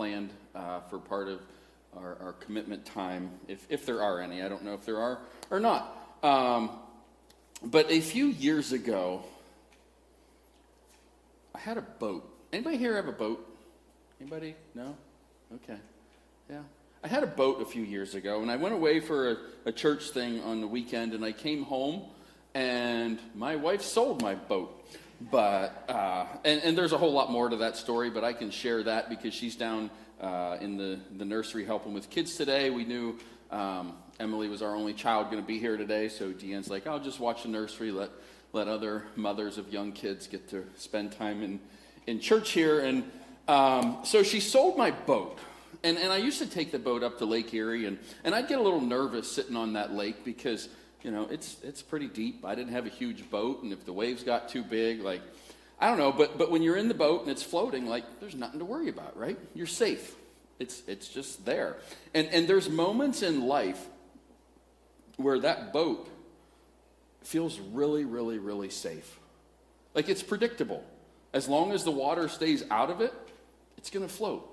planned for part of our commitment time, if there are any. I don't know if there are or not. But a few years ago, I had a boat. Anybody here have a boat? Anybody? No? Okay. Yeah. I had a boat a few years ago, and I went away for a church thing on the weekend, and I came home, and my wife sold my boat. But, and there's a whole lot more to that story, but I can share that because she's down in the nursery helping with kids today. We knew Emily was our only child going to be here today, so Deanne's like, I'll just watch the nursery, let other mothers of young kids get to spend time in church here. And so she sold my boat. And I used to take the boat up to Lake Erie, and I'd get a little nervous sitting on that lake because, you know, it's pretty deep. I didn't have a huge boat, and if the waves got too big, like, I don't know. But when you're in the boat and it's floating, like, there's nothing to worry about, right? You're safe. It's just there. And there's moments in life where that boat feels really, really, really safe. Like, it's predictable. As long as the water stays out of it, it's going to float.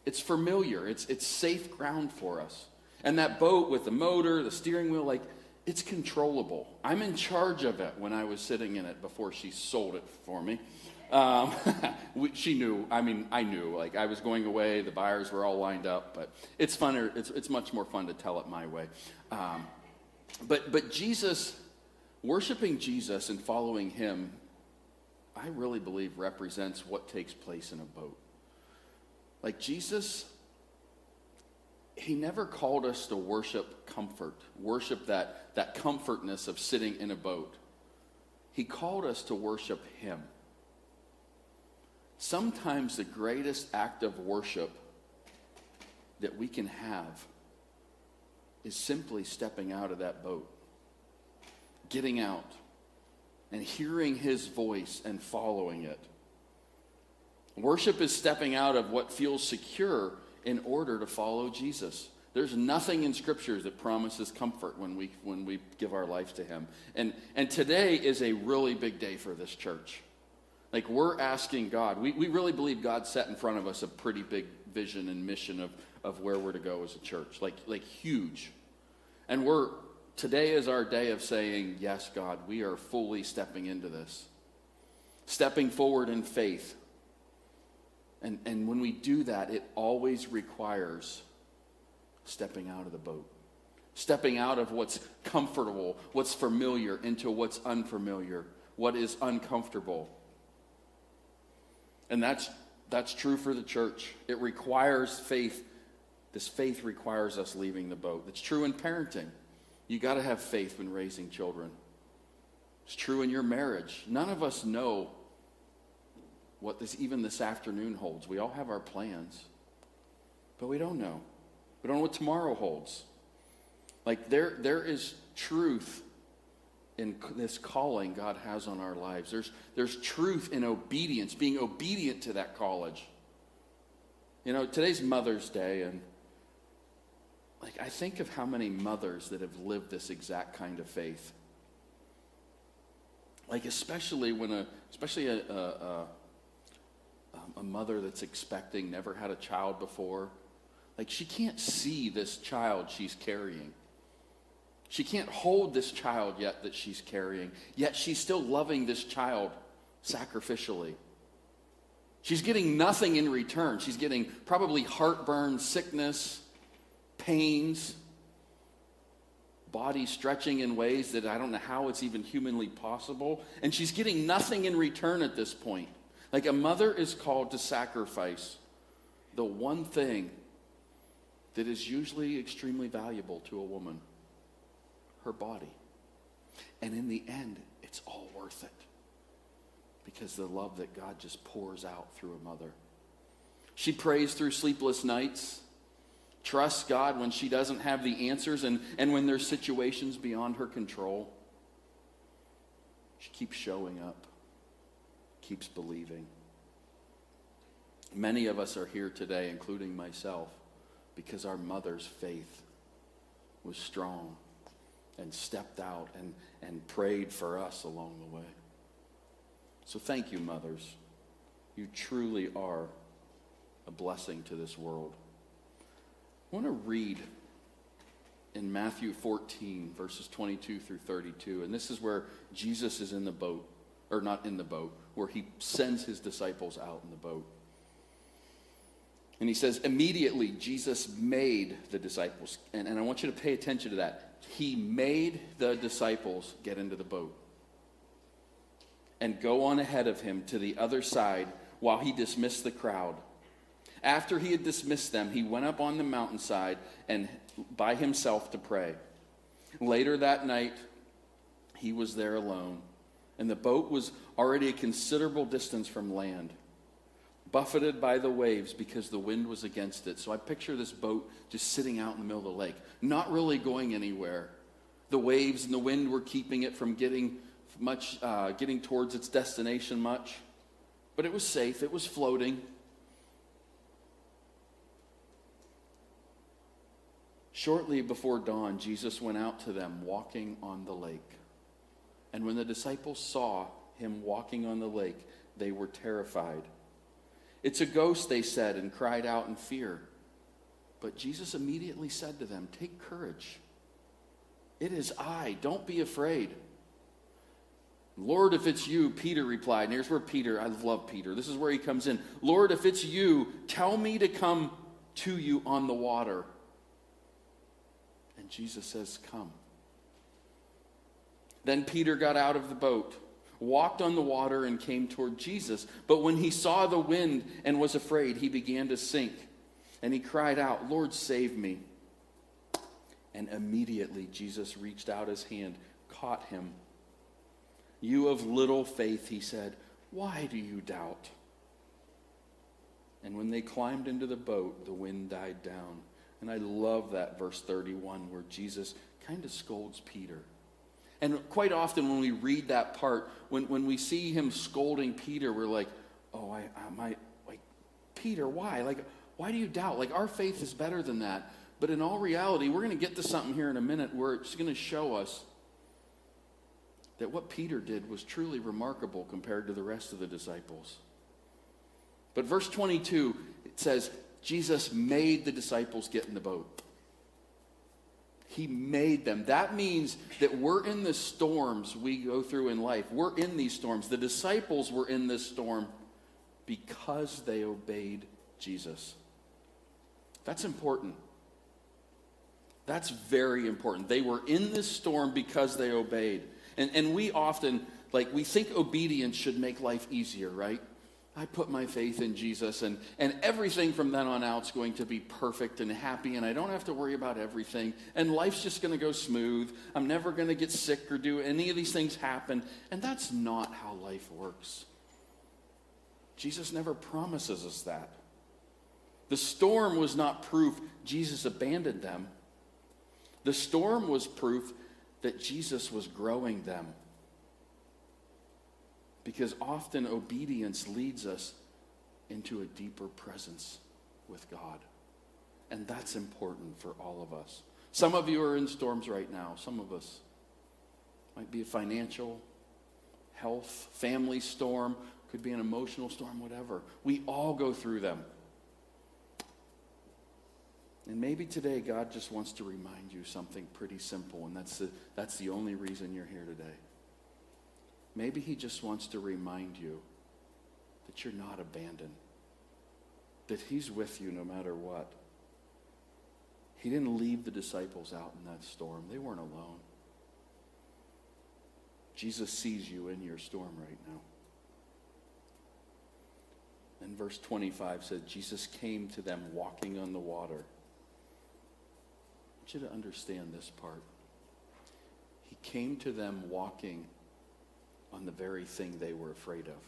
It's familiar. It's safe ground for us. And that boat with the motor, the steering wheel, like, it's controllable. I'm in charge of it when I was sitting in it before she sold it for me. She knew. I mean, I knew. Like, I was going away. The buyers were all lined up. But it's funner. It's much more fun to tell it my way. But Jesus, worshiping Jesus and following him, I really believe represents what takes place in a boat. Like, Jesus, he never called us to worship comfort, worship that comfortness of sitting in a boat. He called us to worship him. Sometimes the greatest act of worship that we can have is simply stepping out of that boat, getting out, and hearing his voice and following it. Worship is stepping out of what feels secure in order to follow Jesus. There's nothing in Scripture that promises comfort when we give our life to him. And today is a really big day for this church. Like, we're asking God. We really believe God set in front of us a pretty big vision and mission of where we're to go as a church. Like huge. And today is our day of saying, yes, God, we are fully stepping into this. Stepping forward in faith. And when we do that, it always requires stepping out of the boat. Stepping out of what's comfortable, what's familiar, into what's unfamiliar, what is uncomfortable. And that's true for the church. It requires faith. This faith requires us leaving the boat. It's true in parenting. You got to have faith when raising children. It's true in your marriage. None of us know what even this afternoon holds. We all have our plans, but we don't know. We don't know what tomorrow holds. Like, there is truth in this calling God has on our lives. There's truth in obedience, being obedient to that college. You know, today's Mother's Day, and like, I think of how many mothers that have lived this exact kind of faith. Like, especially a mother that's expecting, never had a child before. Like, she can't see this child she's carrying. She can't hold this child yet that she's carrying, yet she's still loving this child sacrificially. She's getting nothing in return. She's getting probably heartburn, sickness, pains, body stretching in ways that I don't know how it's even humanly possible. And she's getting nothing in return at this point. Like, a mother is called to sacrifice the one thing that is usually extremely valuable to a woman, her body. And in the end, it's all worth it because the love that God just pours out through a mother. She prays through sleepless nights, trusts God when she doesn't have the answers, and when there's situations beyond her control. She keeps showing up. Keeps believing. Many of us are here today, including myself, because our mother's faith was strong and stepped out and prayed for us along the way. So thank you, mothers. You truly are a blessing to this world. I want to read in Matthew 14, verses 22 through 32. And this is where Jesus is in the boat, or not in the boat, where he sends his disciples out in the boat. And he says, immediately Jesus made the disciples, and I want you to pay attention to that. He made the disciples get into the boat and go on ahead of him to the other side while he dismissed the crowd. After he had dismissed them, he went up on the mountainside and by himself to pray. Later that night, he was there alone, and the boat was already a considerable distance from land, buffeted by the waves because the wind was against it. So I picture this boat just sitting out in the middle of the lake, not really going anywhere. The waves and the wind were keeping it from getting towards its destination much. But it was safe, it was floating. Shortly before dawn, Jesus went out to them walking on the lake. And when the disciples saw him walking on the lake, they were terrified. It's a ghost, they said, and cried out in fear. But Jesus immediately said to them, take courage. It is I, don't be afraid. Lord, if it's you, Peter replied. And here's where Peter, I love Peter. This is where he comes in. Lord, if it's you, tell me to come to you on the water. And Jesus says, come. Then Peter got out of the boat, walked on the water, and came toward Jesus. But when he saw the wind and was afraid, he began to sink. And he cried out, Lord, save me. And immediately Jesus reached out his hand, caught him. You of little faith, he said, why do you doubt? And when they climbed into the boat, the wind died down. And I love that verse 31 where Jesus kind of scolds Peter. And quite often when we read that part, when we see him scolding Peter, we're like, oh, Peter, why? Like, why do you doubt? Like, our faith is better than that. But in all reality, we're going to get to something here in a minute where it's going to show us that what Peter did was truly remarkable compared to the rest of the disciples. But verse 22, it says, Jesus made the disciples get in the boat. He made them. That means that we're in the storms we go through in life. We're in these storms. The disciples were in this storm because they obeyed Jesus. That's important. That's very important. They were in this storm because they obeyed. And we often, we think obedience should make life easier, right? I put my faith in Jesus, and everything from then on out is going to be perfect and happy, and I don't have to worry about everything, and life's just going to go smooth. I'm never going to get sick or do any of these things happen, and that's not how life works. Jesus never promises us that. The storm was not proof Jesus abandoned them. The storm was proof that Jesus was growing them. Because often obedience leads us into a deeper presence with God. And that's important for all of us. Some of you are in storms right now. Some of us might be a financial, health, family storm. Could be an emotional storm, whatever. We all go through them. And maybe today God just wants to remind you something pretty simple, and that's the only reason you're here today. Maybe he just wants to remind you that you're not abandoned, that he's with you no matter what. He didn't leave the disciples out in that storm. They weren't alone. Jesus sees you in your storm right now. And verse 25 says, Jesus came to them walking on the water. I want you to understand this part. He came to them walking on the very thing they were afraid of.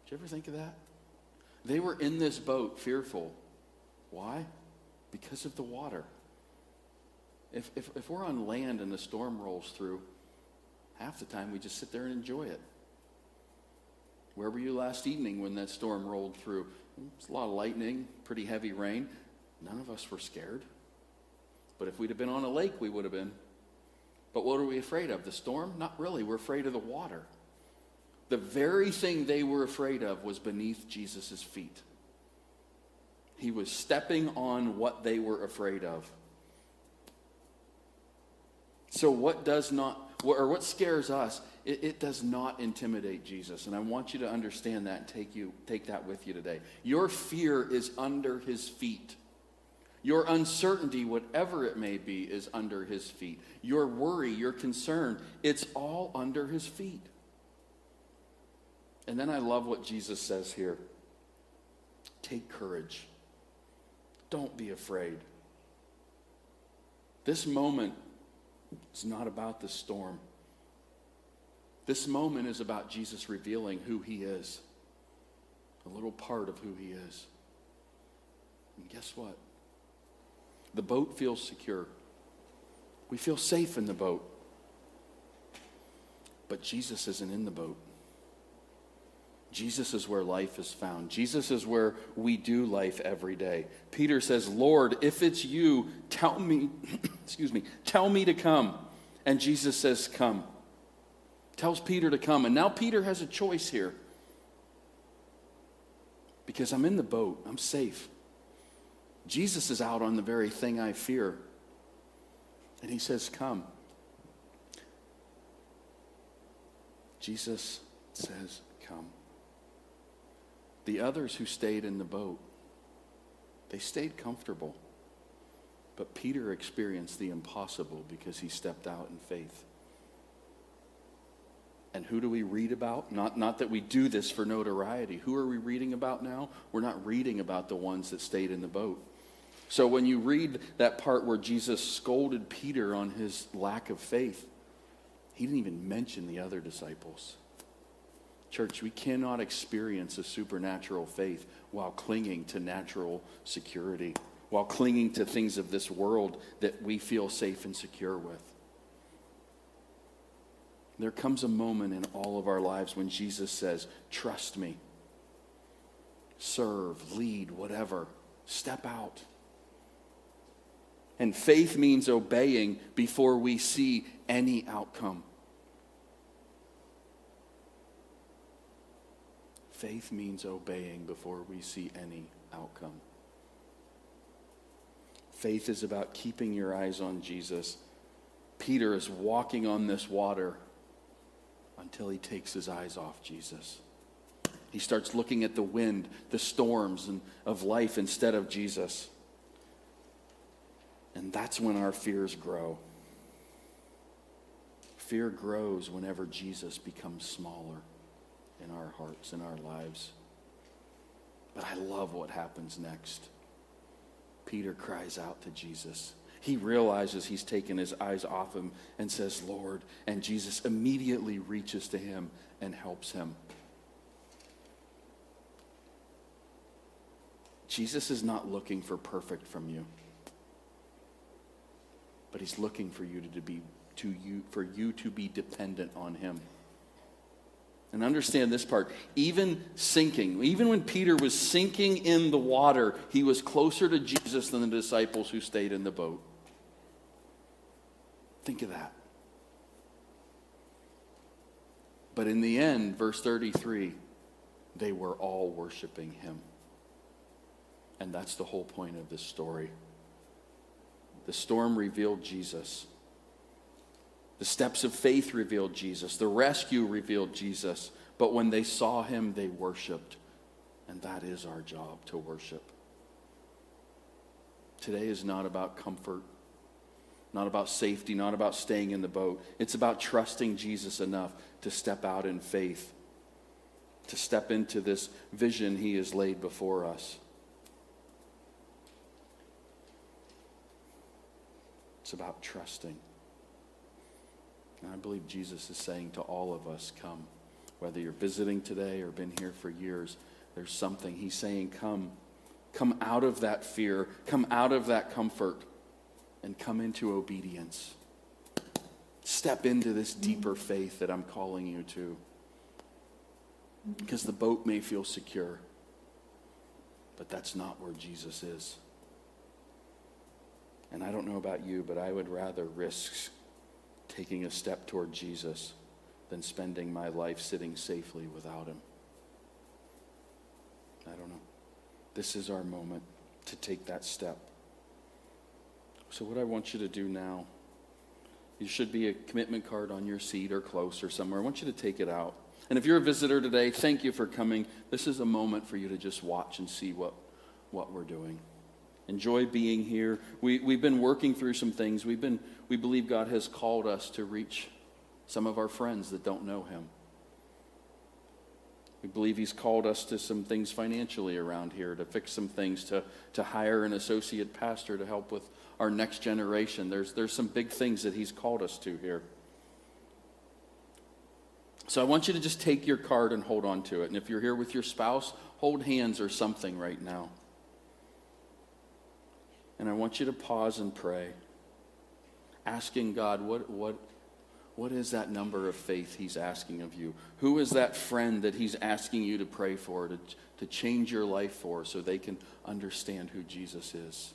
Did you ever think of that? They were in this boat fearful. Why? Because of the water. If we're on land and the storm rolls through, half the time we just sit there and enjoy it. Where were you last evening when that storm rolled through? It's a lot of lightning, pretty heavy rain. None of us were scared. But if we'd have been on a lake, we would have been. But what are we afraid of? The storm? Not really. We're afraid of the water. The very thing they were afraid of was beneath Jesus' feet. He was stepping on what they were afraid of. So what scares us, it does not intimidate Jesus. And I want you to understand that and take that with you today. Your fear is under his feet. Your uncertainty, whatever it may be, is under his feet. Your worry, your concern, it's all under his feet. And then I love what Jesus says here. Take courage. Don't be afraid. This moment is not about the storm. This moment is about Jesus revealing who he is. A little part of who he is. And guess what? The boat feels secure. We feel safe in the boat. But Jesus isn't in the boat. Jesus is where life is found. Jesus is where we do life every day. Peter says, Lord, if it's you, tell me, tell me to come. And Jesus says, come. Tells Peter to come. And now Peter has a choice here. Because I'm in the boat. I'm safe. Jesus is out on the very thing I fear. And he says, come. Jesus says, come. The others who stayed in the boat, they stayed comfortable. But Peter experienced the impossible because he stepped out in faith. And who do we read about? Not that we do this for notoriety. Who are we reading about now? We're not reading about the ones that stayed in the boat. So when you read that part where Jesus scolded Peter on his lack of faith, he didn't even mention the other disciples. Church, we cannot experience a supernatural faith while clinging to natural security, while clinging to things of this world that we feel safe and secure with. There comes a moment in all of our lives when Jesus says, trust me, serve, lead, whatever, step out. And faith means obeying before we see any outcome. Faith means obeying before we see any outcome. Faith is about keeping your eyes on Jesus. Peter is walking on this water until he takes his eyes off Jesus. He starts looking at the wind, the storms of life instead of Jesus. And that's when our fears grow. Fear grows whenever Jesus becomes smaller in our hearts, in our lives. But I love what happens next. Peter cries out to Jesus. He realizes he's taken his eyes off him and says, Lord, and Jesus immediately reaches to him and helps him. Jesus is not looking for perfect from you, but he's looking for you to be dependent on him. And understand this part, even when Peter was sinking in the water, he was closer to Jesus than the disciples who stayed in the boat. Think of that. But in the end, verse 33, they were all worshiping him. And that's the whole point of this story. The storm revealed Jesus. The steps of faith revealed Jesus. The rescue revealed Jesus. But when they saw him, they worshiped. And that is our job, to worship. Today is not about comfort, not about safety, not about staying in the boat. It's about trusting Jesus enough to step out in faith, to step into this vision he has laid before us. It's about trusting. And I believe Jesus is saying to all of us, come. Whether you're visiting today or been here for years, there's something. He's saying, come. Come out of that fear. Come out of that comfort. And come into obedience. Step into this deeper faith that I'm calling you to. Because the boat may feel secure, but that's not where Jesus is. And I don't know about you, but I would rather risk taking a step toward Jesus than spending my life sitting safely without him. I don't know. This is our moment. to take that step. So what I want you to do now, there should be a commitment card on your seat or close or somewhere. I want you to take it out. And if you're a visitor today, thank you for coming. This is a moment for you to just watch and see what we're doing. Enjoy being here. We've been working through some things. We believe God has called us to reach some of our friends that don't know him. We believe he's called us to some things financially around here, to fix some things, to hire an associate pastor to help with our next generation. There's some big things that he's called us to here. So I want you to just take your card and hold on to it. And if you're here with your spouse, hold hands or something right now. And I want you to pause and pray, asking God, what is that number of faith he's asking of you? Who is that friend that he's asking you to pray for, to change your life for, so they can understand who Jesus is?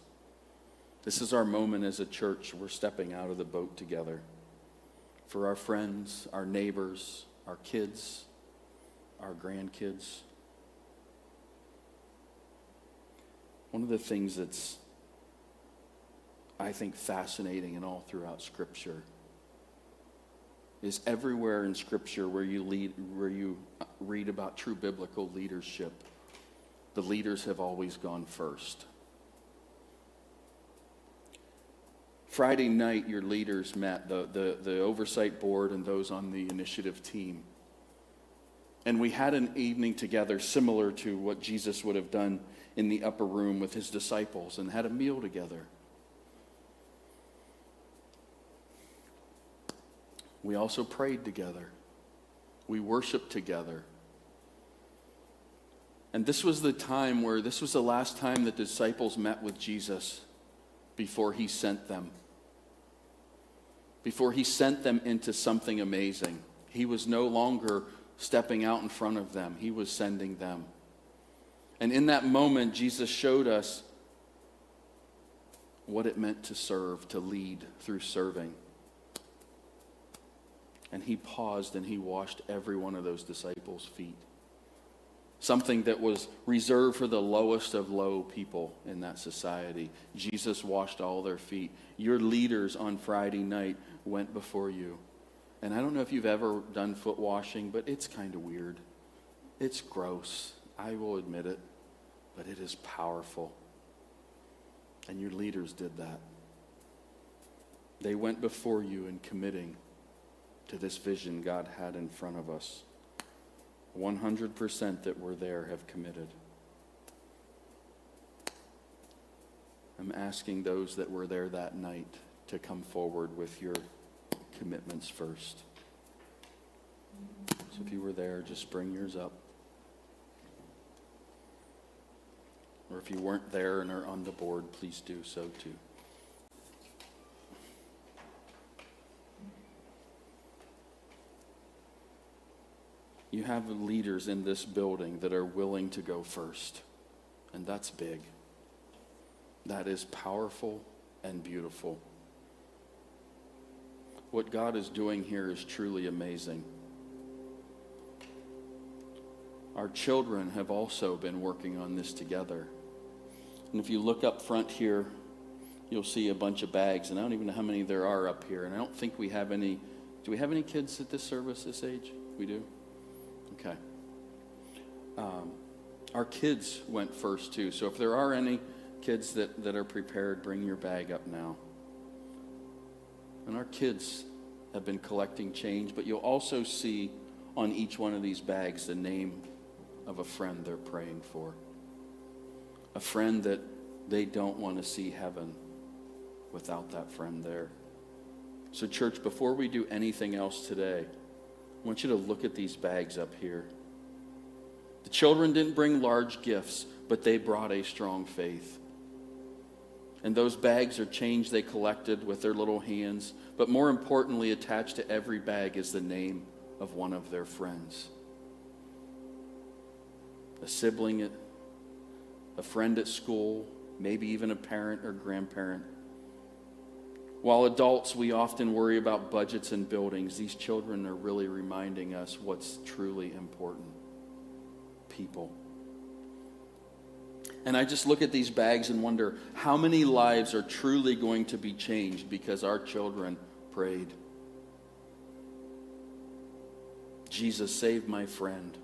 This is our moment as a church. We're stepping out of the boat together for our friends, our neighbors, our kids, our grandkids. One of the things that's, I think, fascinating and all throughout Scripture is everywhere in Scripture where you read about true biblical leadership, the leaders have always gone first. Friday night, your leaders met, the oversight board and those on the initiative team. And we had an evening together similar to what Jesus would have done in the upper room with his disciples, and had a meal together. We also prayed together. We worshiped together. And this was the last time the disciples met with Jesus before he sent them. Before he sent them into something amazing. He was no longer stepping out in front of them. He was sending them. And in that moment, Jesus showed us what it meant to serve, to lead through serving. And he paused and he washed every one of those disciples' feet. Something that was reserved for the lowest of low people in that society. Jesus washed all their feet. Your leaders on Friday night went before you. And I don't know if you've ever done foot washing, but it's kind of weird. It's gross. I will admit it. But it is powerful. And your leaders did that. They went before you in committing to this vision God had in front of us. 100% that were there have committed. I'm asking those that were there that night to come forward with your commitments first. So if you were there, just bring yours up. Or if you weren't there and are on the board, please do so too. You have leaders in this building that are willing to go first. And that's big. That is powerful and beautiful. What God is doing here is truly amazing. Our children have also been working on this together. And if you look up front here, you'll see a bunch of bags. And I don't even know how many there are up here. And I don't think we have any. Do we have any kids at this service this age? We do? Okay. Our kids went first too. So if there are any kids that are prepared, bring your bag up now. And our kids have been collecting change, but you'll also see on each one of these bags the name of a friend they're praying for. A friend that they don't want to see heaven without that friend there. So church, before we do anything else today, I want you to look at these bags up here. The children didn't bring large gifts, but they brought a strong faith. And those bags are change they collected with their little hands. But more importantly, attached to every bag is the name of one of their friends. A sibling, a friend at school, maybe even a parent or grandparent. While adults, we often worry about budgets and buildings, these children are really reminding us what's truly important. People. And I just look at these bags and wonder how many lives are truly going to be changed because our children prayed. Jesus, save my friend.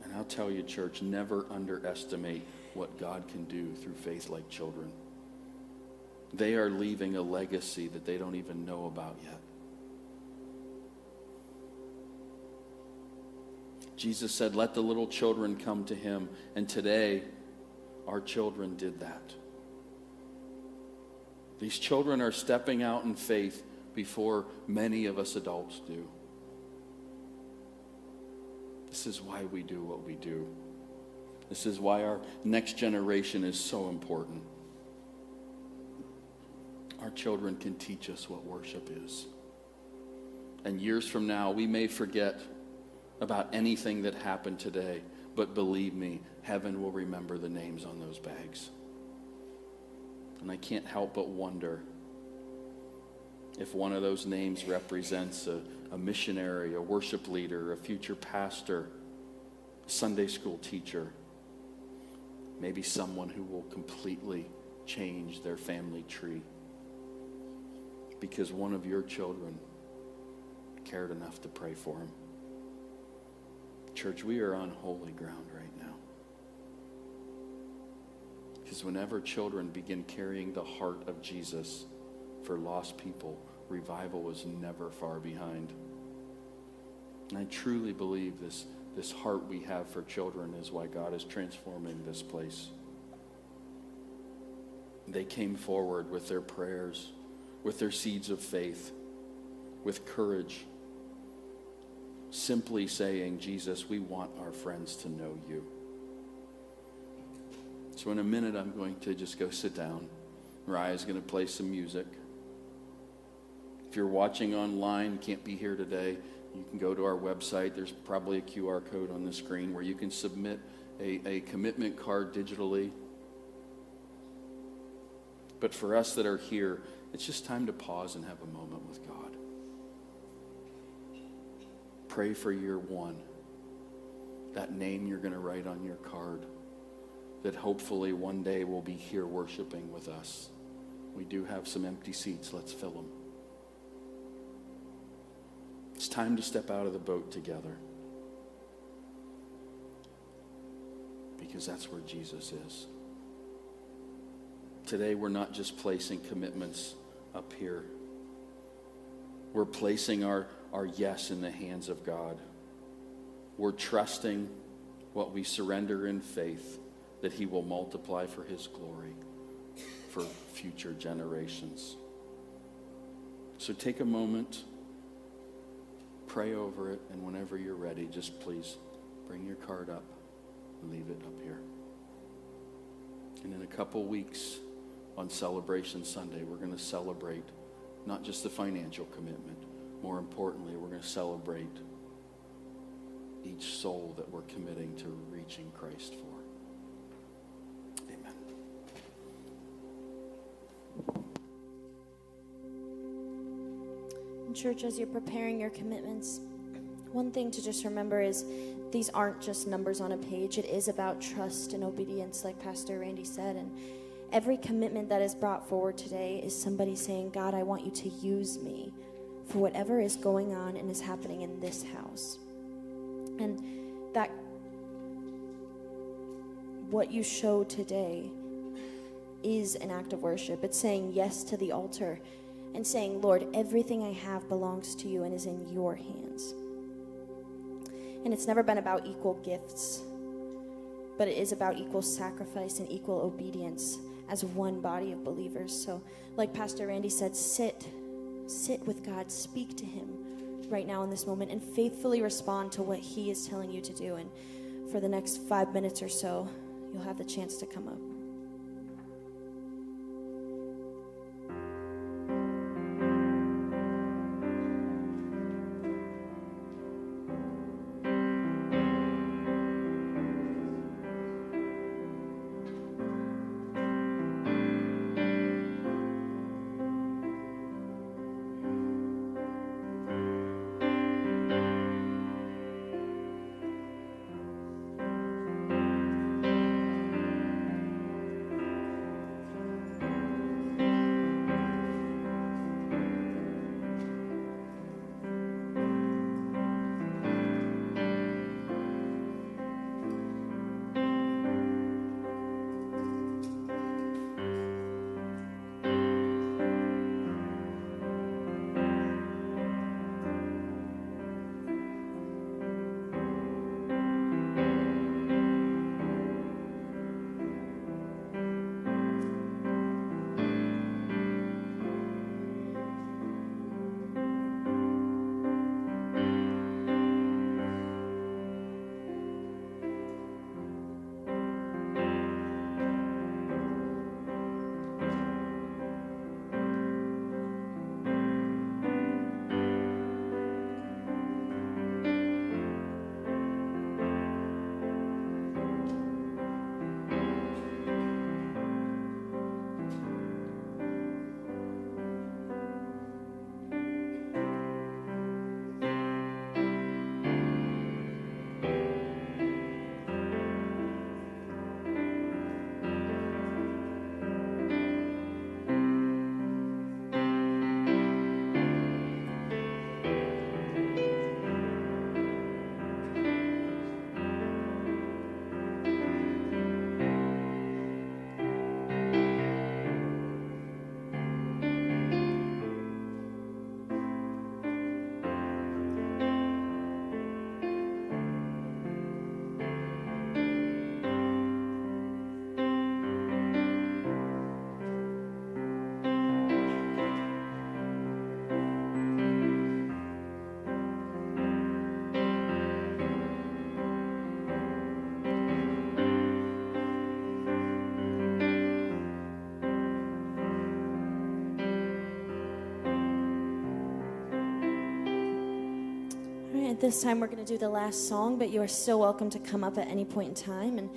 And I'll tell you, church, never underestimate what God can do through faith like children. They are leaving a legacy that they don't even know about yet. Jesus said, let the little children come to him. And today, our children did that. These children are stepping out in faith before many of us adults do. This is why we do what we do. This is why our next generation is so important. Our children can teach us what worship is. And years from now, we may forget about anything that happened today, but believe me, heaven will remember the names on those bags. And I can't help but wonder if one of those names represents a missionary, a worship leader, a future pastor, a Sunday school teacher, maybe someone who will completely change their family tree because one of your children cared enough to pray for him. Church, we are on holy ground right now. Because whenever children begin carrying the heart of Jesus for lost people, revival is never far behind. And I truly believe this heart we have for children is why God is transforming this place. They came forward with their prayers, with their seeds of faith, with courage, simply saying, Jesus, we want our friends to know you. So in a minute, I'm going to just go sit down. Raya's going to play some music. If you're watching online, can't be here today, you can go to our website. There's probably a QR code on the screen where you can submit a commitment card digitally. But for us that are here, it's just time to pause and have a moment with God. Pray for year one. That name you're going to write on your card. That hopefully one day will be here worshiping with us. We do have some empty seats. Let's fill them. It's time to step out of the boat together. Because that's where Jesus is. Today we're not just placing commitments up here. We're placing our yes in the hands of God. We're trusting what we surrender in faith that he will multiply for his glory for future generations. So take a moment, pray over it, and whenever you're ready, just please bring your card up and leave it up here. And in a couple weeks on Celebration Sunday, we're going to celebrate not just the financial commitment. More importantly, we're going to celebrate each soul that we're committing to reaching Christ for. Amen. Church, as you're preparing your commitments, one thing to just remember is these aren't just numbers on a page. It is about trust and obedience, like Pastor Randy said. And every commitment that is brought forward today is somebody saying, God, I want you to use me for whatever is going on and is happening in this house. And that what you show today is an act of worship. It's saying yes to the altar and saying, Lord, everything I have belongs to you and is in your hands. And it's never been about equal gifts, but it is about equal sacrifice and equal obedience as one body of believers. So like Pastor Randy said, sit with God, speak to him right now in this moment, and faithfully respond to what he is telling you to do. And for the next 5 minutes or so, you'll have the chance to come up. At this time, we're going to do the last song, but you are still welcome to come up at any point in time. And